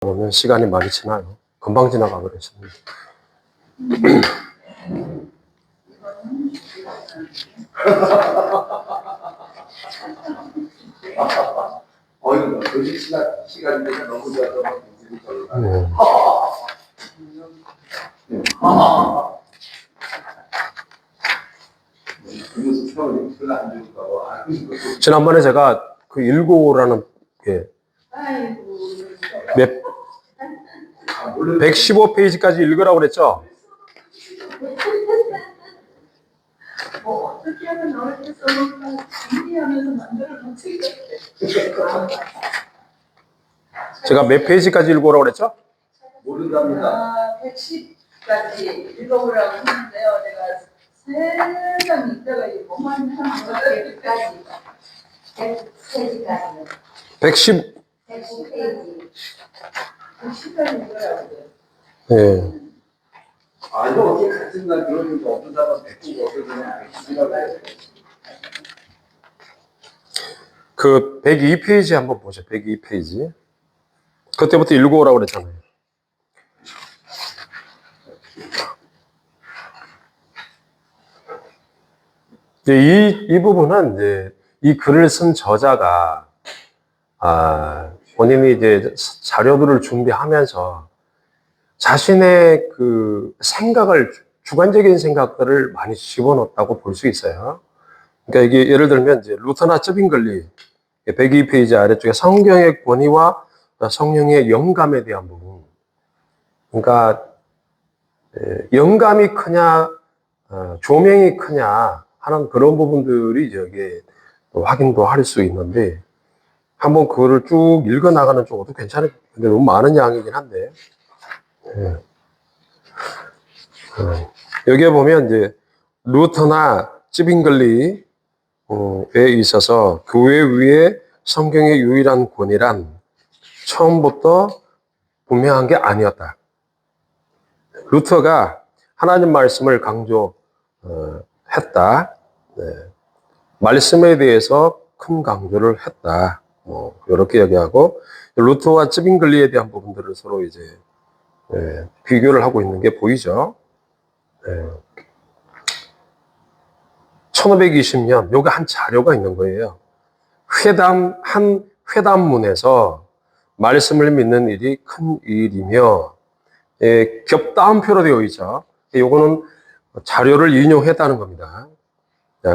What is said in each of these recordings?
보면 시간이 많이 지나요. 금방 지나가 버렸습니다. 시간이 너무 좋아서 지난번에 제가 그 일고라는 게 115페이지까지 읽으라고 그랬죠? 어떻게 하면 너렇게 써볼까 준비하면서 만들어놓지. 제가 몇 페이지까지 읽으라고 그랬죠? 모른답니다. 110까지 읽어보라고 했는데요. 내가 세상 있다가 뭐만 하는 거까지 100페이지까지 110. 110페이지 110까지 읽으라고 그래요. 예. 아니 어떻게 같은 날 그러니까 어떤 사람은 100고 어떤 사람은 110이라고 해요. 그 102페이지 한번 보죠. 102페이지. 그때부터 읽어오라고 그랬잖아요. 이 부분은 이제 이 글을 쓴 저자가 본인이 이제 자료들을 준비하면서 자신의 그 생각을, 주관적인 생각들을 많이 집어넣었다고 볼 수 있어요. 그러니까 이게 예를 들면 이제 루터나 쯔빙글리 102페이지 아래쪽에 성경의 권위와 성령의 영감에 대한 부분. 그러니까 영감이 크냐, 조명이 크냐 하는 그런 부분들이 여기에 확인도 할 수 있는데, 한번 그거를 쭉 읽어 나가는 쪽도 괜찮을 텐데 너무 많은 양이긴 한데, 여기에 보면 이제 루터나 쯔빙글리에 있어서 교회 위에 성경의 유일한 권위란 처음부터 분명한 게 아니었다. 루터가 하나님 말씀을 강조했다. 말씀에 대해서 큰 강조를 했다. 이렇게 얘기하고, 루터와 쯔빙글리에 대한 부분들을 서로 이제 비교를 하고 있는 게 보이죠. 1520년, 여기 한 자료가 있는 거예요. 한 회담문에서 말씀을 믿는 일이 큰 일이며, 겹다운표로 되어 있죠. 요거는 자료를 인용했다는 겁니다.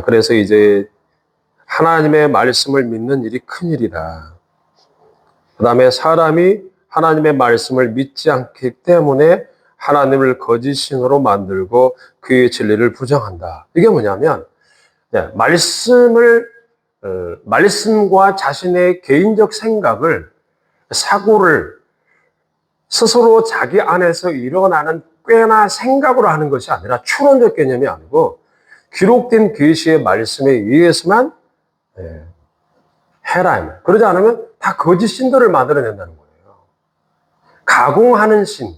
그래서 이제 하나님의 말씀을 믿는 일이 큰 일이다. 그 다음에 사람이 하나님의 말씀을 믿지 않기 때문에 하나님을 거짓신으로 만들고 그의 진리를 부정한다. 이게 뭐냐면, 말씀과 자신의 개인적 생각을, 사고를 스스로 자기 안에서 일어나는 꾀나 생각으로 하는 것이 아니라 추론적 개념이 아니고 기록된 계시의 말씀에 의해서만 해라. 그러지 않으면 다 거짓 신들을 만들어낸다는 거예요. 가공하는 신.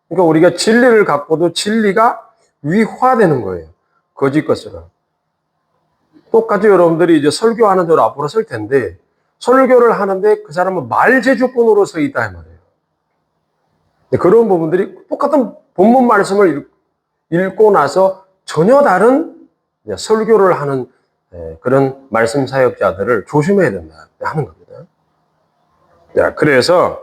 그러니까 우리가 진리를 갖고도 진리가 위화되는 거예요. 거짓 것으로. 똑같이 여러분들이 이제 설교하는 대로 앞으로 설 텐데, 설교를 하는데 그 사람은 말재주꾼으로 서 있다 이 말이에요. 그런 부분들이 똑같은 본문 말씀을 읽고 나서 전혀 다른 설교를 하는 그런 말씀 사역자들을 조심해야 된다 하는 겁니다. 그래서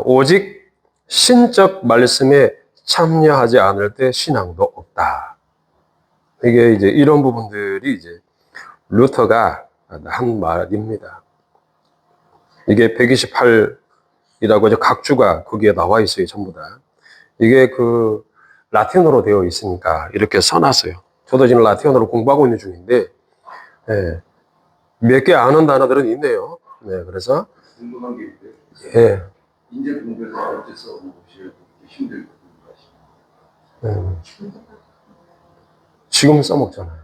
오직 신적 말씀에 참여하지 않을 때 신앙도 없다. 이게 이제 이런 부분들이 이제 루터가 한 말입니다. 이게 128이라고 이제 각주가 거기에 나와 있어요, 전부 다. 이게 그 라틴어로 되어 있으니까 이렇게 써놨어요. 저도 지금 라틴어로 공부하고 있는 중인데, 몇 개 아는 단어들은 있네요. 그래서 궁금한 게 있대요. 인재 공부에서 어째 써보시면 힘들고 지금 써먹잖아요.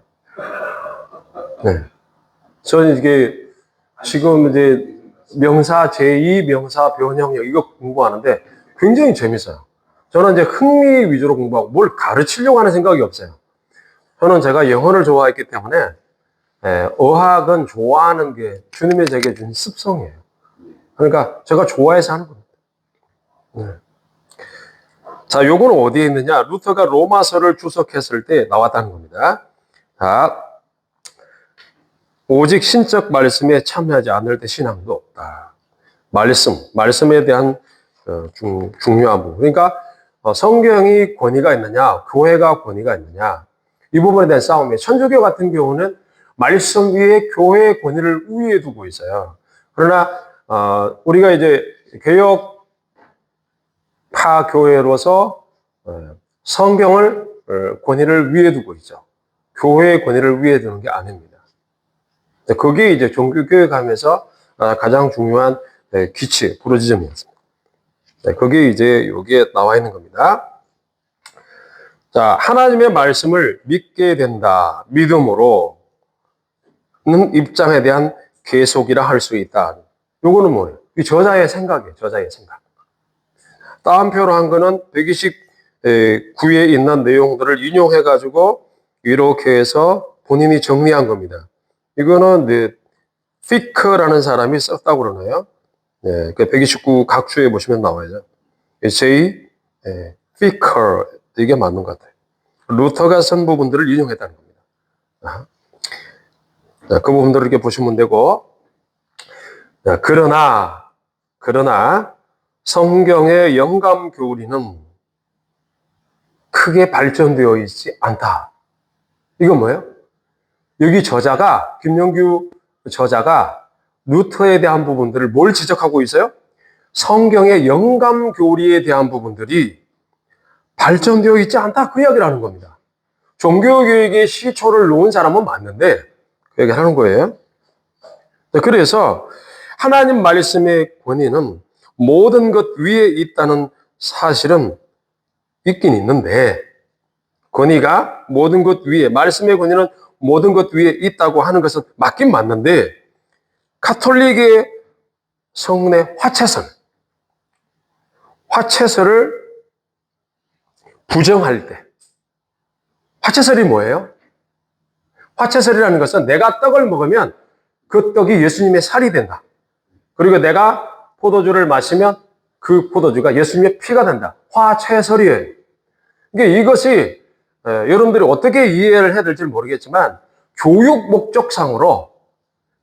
저는 이게 지금 이제 명사 제2 명사 변형력 이거 공부하는데 굉장히 재밌어요. 저는 이제 흥미 위주로 공부하고 뭘 가르치려고 하는 생각이 없어요. 저는 제가 영어를 좋아했기 때문에 어학은 좋아하는 게 주님이 제게 준 습성이에요. 그러니까 제가 좋아해서 하는 겁니다. 자, 요거는 어디에 있느냐? 루터가 로마서를 주석했을 때 나왔다는 겁니다. 자, 오직 신적 말씀에 참여하지 않을 때 신앙도 없다. 말씀에 대한 중요한 부분. 그러니까 성경이 권위가 있느냐, 교회가 권위가 있느냐, 이 부분에 대한 싸움이에요. 천주교 같은 경우는 말씀 위에 교회의 권위를 우위에 두고 있어요. 그러나 우리가 이제 개혁파 교회로서 성경을 권위를 위에 두고 있죠. 교회의 권위를 위에 두는 게 아닙니다. 그게 이제 종교교육하면서 가장 중요한 기치, 부르짖음이었습니다. 그게 이제 여기에 나와 있는 겁니다. 자, 하나님의 말씀을 믿게 된다. 믿음으로는 입장에 대한 계속이라 할 수 있다. 요거는 뭐예요? 이 저자의 생각이에요. 저자의 생각. 따옴표로 한 거는 129에 있는 내용들을 인용해가지고 이렇게 해서 본인이 정리한 겁니다. 이거는 피커라는 사람이 썼다고 그러나요? 네, 그 129 각주에 보시면 나와요. J. 피커, 이게 맞는 것 같아요. 루터가 쓴 부분들을 인용했다는 겁니다. 자, 그 부분들을 이렇게 보시면 되고, 자, 그러나 성경의 영감 교리는 크게 발전되어 있지 않다. 이건 뭐예요? 여기 저자가, 김영규 저자가 루터에 대한 부분들을 뭘 지적하고 있어요? 성경의 영감 교리에 대한 부분들이 발전되어 있지 않다. 그 이야기를 하는 겁니다. 종교교육의 시초를 놓은 사람은 맞는데 그 얘기를 하는 거예요. 그래서 하나님 말씀의 권위는 모든 것 위에 있다는 사실은 있긴 있는데, 권위가 모든 것 위에, 말씀의 권위는 모든 것 위에 있다고 하는 것은 맞긴 맞는데, 가톨릭의 성례 화채설을 부정할 때, 화채설이 뭐예요? 화채설이라는 것은 내가 떡을 먹으면 그 떡이 예수님의 살이 된다. 그리고 내가 포도주를 마시면 그 포도주가 예수님의 피가 된다. 화채설이에요. 그러니까 이것이 여러분들이 어떻게 이해를 해야 될지 모르겠지만 교육 목적상으로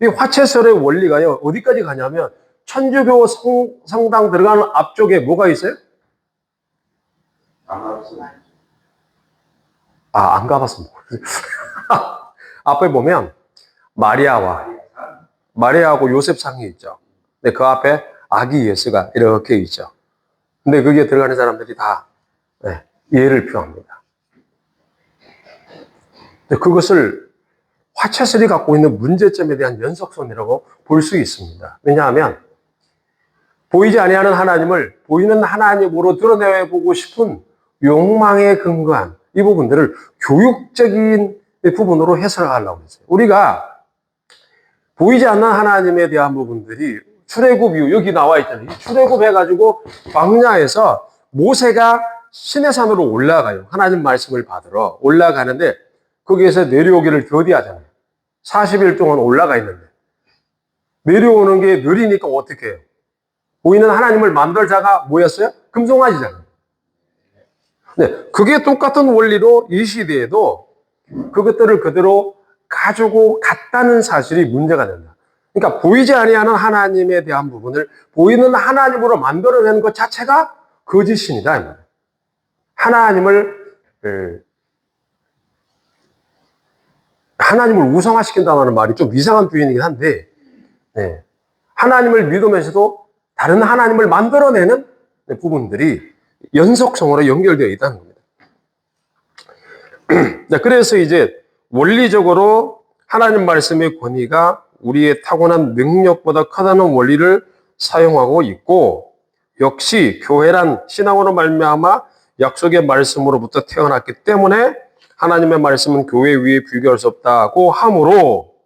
이 화채설의 원리가요, 어디까지 가냐면 천주교 성당 들어가는 앞쪽에 뭐가 있어요? 안 가봤어. 앞에 보면 마리아하고 요셉 상이 있죠. 근데 그 앞에 아기 예수가 이렇게 있죠. 근데 거기에 들어가는 사람들이 다 예를 표합니다. 근데 그것을 화채설이 갖고 있는 문제점에 대한 연속선이라고 볼 수 있습니다. 왜냐하면 보이지 아니하는 하나님을 보이는 하나님으로 드러내보고 싶은 욕망에 근거한 이 부분들을 교육적인 부분으로 해석하려고 했어요. 우리가 보이지 않는 하나님에 대한 부분들이 출애굽 이후 여기 나와 있잖아요. 출애굽 해가지고 광야에서 모세가 시내산으로 올라가요. 하나님 말씀을 받으러 올라가는데 거기에서 내려오기를 더디하잖아요. 40일 동안 올라가 있는데 내려오는 게 느리니까 어떻게 해요? 보이는 하나님을 만들 자가 뭐였어요? 금송아지잖아요. 네, 그게 똑같은 원리로 이 시대에도 그것들을 그대로 가지고 갔다는 사실이 문제가 된다. 그러니까 보이지 아니하는 하나님에 대한 부분을 보이는 하나님으로 만들어내는 것 자체가 거짓신이다. 하나님을 우상화시킨다는 말이 좀 이상한 표현이긴 한데, 하나님을 믿으면서도 다른 하나님을 만들어내는 부분들이 연속성으로 연결되어 있다는 겁니다. 그래서 이제 원리적으로 하나님 말씀의 권위가 우리의 타고난 능력보다 크다는 원리를 사용하고 있고, 역시 교회란 신앙으로 말미암아 약속의 말씀으로부터 태어났기 때문에 하나님의 말씀은 교회 위에 비교할 수 없다고 하므로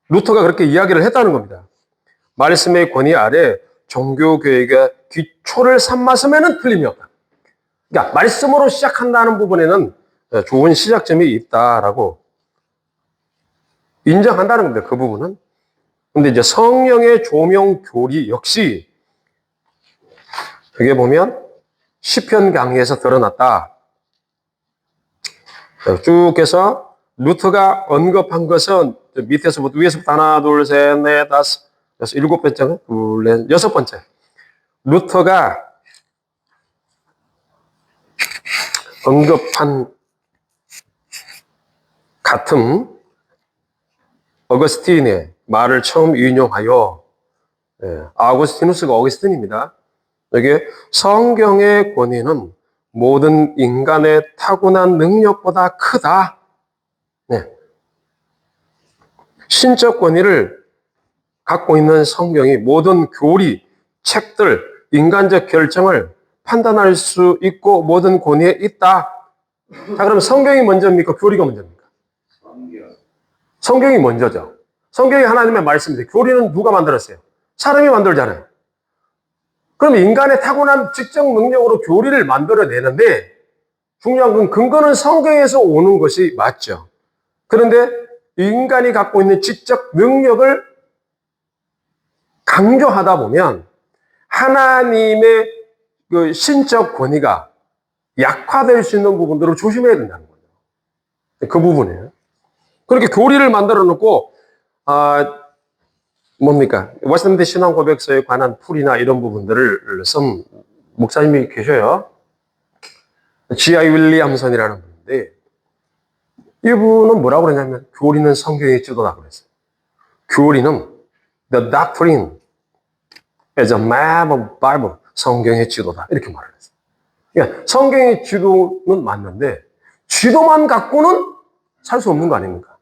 루터가 그렇게 이야기를 했다는 겁니다. 말씀의 권위 아래 종교교육의 기초를 삼았으면 틀림이 없다. 그러니까 말씀으로 시작한다는 부분에는 좋은 시작점이 있다라고 인정한다는 겁니다. 그 부분은. 근데 이제 성령의 조명 교리 역시 여기 보면 시편 강의에서 드러났다. 쭉 해서 루터가 언급한 것은 밑에서부터 위에서부터 하나, 둘, 셋, 넷, 다섯, 여섯, 일곱 번째, 둘, 넷, 여섯 번째. 루터가 언급한 같은 어거스틴의 말을 처음 인용하여 아우구스티누스가 어거스틴입니다. 여기 성경의 권위는 모든 인간의 타고난 능력보다 크다. 네. 신적 권위를 갖고 있는 성경이 모든 교리, 책들, 인간적 결정을 판단할 수 있고 모든 권위에 있다. 자, 그럼 성경이 먼저입니까? 교리가 먼저입니까? 성경이 먼저죠. 성경이 하나님의 말씀인데 교리는 누가 만들었어요? 사람이 만들잖아요. 그럼 인간의 타고난 지적 능력으로 교리를 만들어내는데 중요한 건 근거는 성경에서 오는 것이 맞죠. 그런데 인간이 갖고 있는 지적 능력을 강조하다 보면 하나님의 그 신적 권위가 약화될 수 있는 부분들을 조심해야 된다는 거죠. 그 부분이에요. 그렇게 교리를 만들어 놓고 뭡니까? 워싱턴 신앙 고백서에 관한 풀이나 이런 부분들을 쓴 목사님이 계셔요. G.I. 윌리엄슨이라는 분인데 이분은 뭐라고 그러냐면 교리는 성경의 지도다 그랬어요. 교리는 the doctrine as a map of Bible, 성경의 지도다 이렇게 말을 했어요. 그러니까 성경의 지도는 맞는데 지도만 갖고는 살 수 없는 거 아닙니까?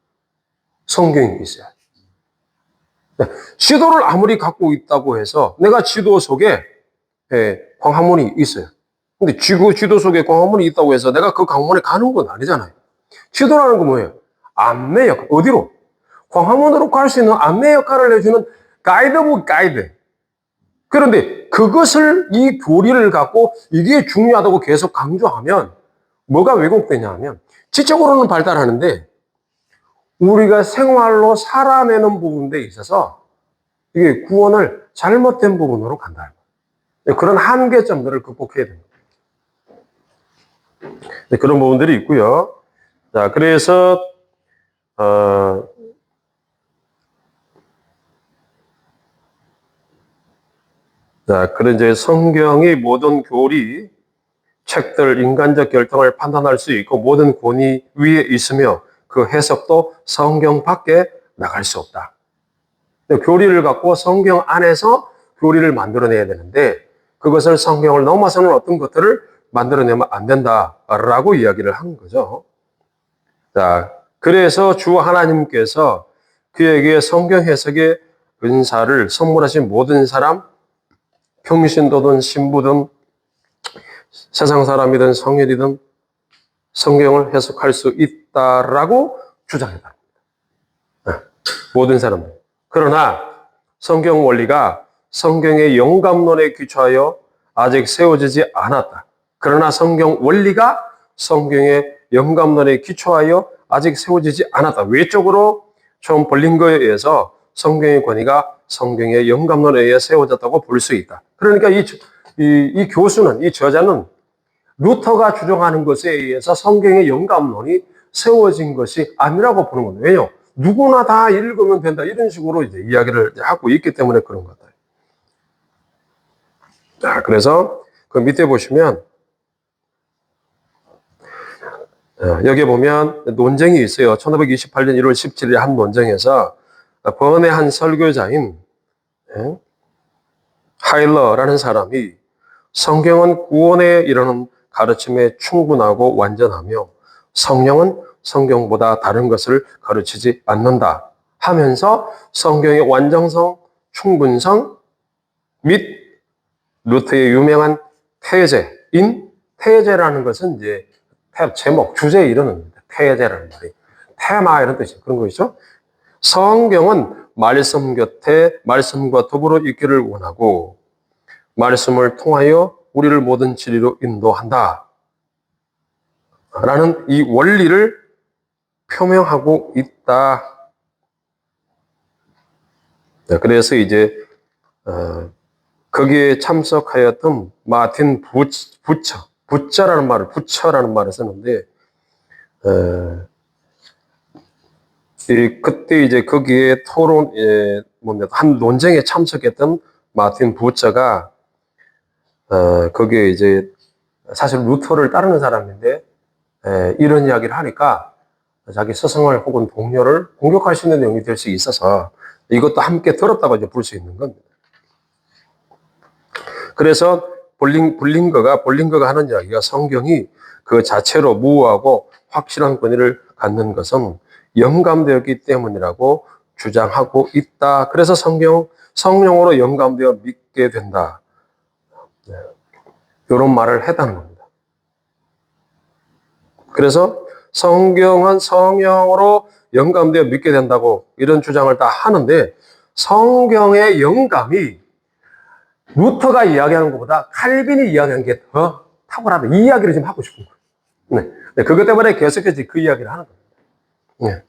성경이 있어야. 지도를 아무리 갖고 있다고 해서 내가 지도 속에 광화문이 있어요. 근데 지도 속에 광화문이 있다고 해서 내가 그 광화문에 가는 건 아니잖아요. 지도라는 건 뭐예요? 안내 역할. 어디로? 광화문으로 갈 수 있는 안내 역할을 해주는 가이드북 가이드. 그런데 그것을 이 교리를 갖고 이게 중요하다고 계속 강조하면 뭐가 왜곡되냐 하면 지적으로는 발달하는데 우리가 생활로 살아내는 부분에 있어서 이게 구원을 잘못된 부분으로 간다. 그런 한계점들을 극복해야 됩니다. 그런 부분들이 있고요. 자, 그래서 그런 이제 성경이 모든 교리, 책들, 인간적 결정을 판단할 수 있고 모든 권위 위에 있으며 그 해석도 성경 밖에 나갈 수 없다. 교리를 갖고 성경 안에서 교리를 만들어내야 되는데 그것을 성경을 넘어서는 어떤 것들을 만들어내면 안 된다라고 이야기를 한 거죠. 자, 그래서 주 하나님께서 그에게 성경 해석의 은사를 선물하신 모든 사람, 평신도든 신부든 세상 사람이든 성일이든 성경을 해석할 수 있다라고 주장했다. 모든 사람들. 그러나 성경 원리가 성경의 영감론에 기초하여 아직 세워지지 않았다. 그러나 성경 원리가 성경의 영감론에 기초하여 아직 세워지지 않았다. 외적으로 처음 벌린거에 의해서 성경의 권위가 성경의 영감론에 의해 세워졌다고 볼 수 있다. 그러니까 이 교수는, 이 저자는 루터가 주장하는 것에 의해서 성경의 영감론이 세워진 것이 아니라고 보는 겁니다. 왜요? 누구나 다 읽으면 된다. 이런 식으로 이제 이야기를 하고 있기 때문에 그런 것 같아요. 자, 그래서 그 밑에 보시면, 여기 보면 논쟁이 있어요. 1528년 1월 17일에 한 논쟁에서 번의 한 설교자인 하일러라는 사람이 성경은 구원에 이르는 가르침에 충분하고 완전하며 성령은 성경보다 다른 것을 가르치지 않는다 하면서 성경의 완전성, 충분성 및 루터의 유명한 태제인 태제라는 것은 이제 제목, 주제에 이르는 태제라는 말이 테마 이런 뜻이에요. 그런 거죠. 성경은 말씀 곁에 말씀과 더불어 있기를 원하고 말씀을 통하여 우리를 모든 진리로 인도한다. 라는 이 원리를 표명하고 있다. 그래서 이제 거기에 참석하였던 마틴 부처라는 말을 쓰는데, 그때 이제 거기에 한 논쟁에 참석했던 마틴 부처가, 거기에 이제 사실 루터를 따르는 사람인데, 이런 이야기를 하니까 자기 스승을 혹은 동료를 공격할 수 있는 내용이 될 수 있어서 이것도 함께 들었다고 이제 볼 수 있는 겁니다. 그래서 볼링거가 하는 이야기가 성경이 그 자체로 무효하고 확실한 권위를 갖는 것은 영감되었기 때문이라고 주장하고 있다. 그래서 성령으로 영감되어 믿게 된다. 이런 말을 했다는 겁니다. 그래서 성경은 성령으로 영감되어 믿게 된다고 이런 주장을 다 하는데, 성경의 영감이 루터가 이야기하는 것보다 칼빈이 이야기하는 게 더 탁월하다. 이 이야기를 지금 하고 싶은 거예요. 네. 그것 때문에 계속해서 그 이야기를 하는 겁니다. 네.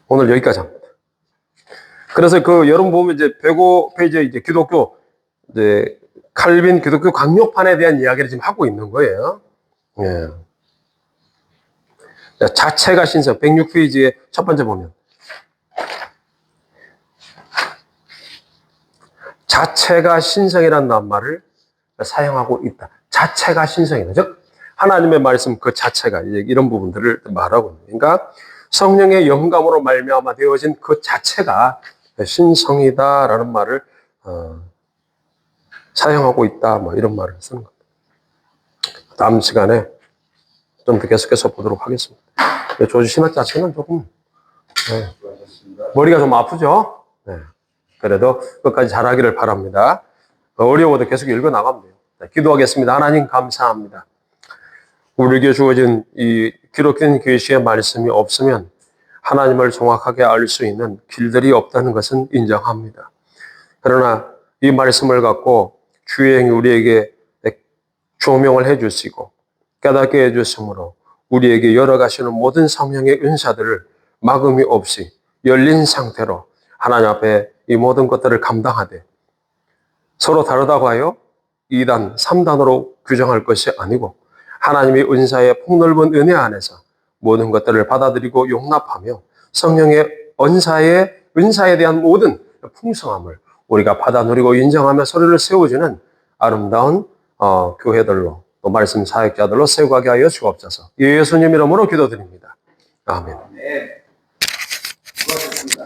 오늘 여기까지 합니다. 그래서 여러분 보면 이제 105페이지에 이제 칼빈 기독교 강력판에 대한 이야기를 지금 하고 있는 거예요. 예. 자체가 신성, 106페이지의 첫 번째 보면. 자체가 신성이라는 낱말을 사용하고 있다. 자체가 신성이다. 즉, 하나님의 말씀 그 자체가 이런 부분들을 말하고 있는. 그러니까 성령의 영감으로 말미암아 되어진 그 자체가 신성이다라는 말을 사용하고 있다. 뭐 이런 말을 쓰는 겁니다. 다음 시간에 좀 더 계속해서 보도록 하겠습니다. 조지 신학 자체는 조금 머리가 좀 아프죠? 네. 그래도 끝까지 잘하기를 바랍니다. 어려워도 계속 읽어 나가면 돼요. 네, 기도하겠습니다. 하나님 감사합니다. 우리에게 주어진 이 기록된 계시의 말씀이 없으면 하나님을 정확하게 알 수 있는 길들이 없다는 것은 인정합니다. 그러나 이 말씀을 갖고 주의 행이 우리에게 조명을 해 주시고 깨닫게 해 주심으로 우리에게 열어가시는 모든 성령의 은사들을 막음이 없이 열린 상태로 하나님 앞에 이 모든 것들을 감당하되 서로 다르다고 하여 2단, 3단으로 규정할 것이 아니고 하나님의 은사의 폭넓은 은혜 안에서 모든 것들을 받아들이고 용납하며 성령의 은사에 대한 모든 풍성함을 우리가 받아 누리고 인정하며 서로를 세워주는 아름다운 교회들로 또 말씀 사역자들로 세워가게 하여 주옵소서. 예수님 이름으로 기도드립니다. 아멘. 네. 수고하셨습니다.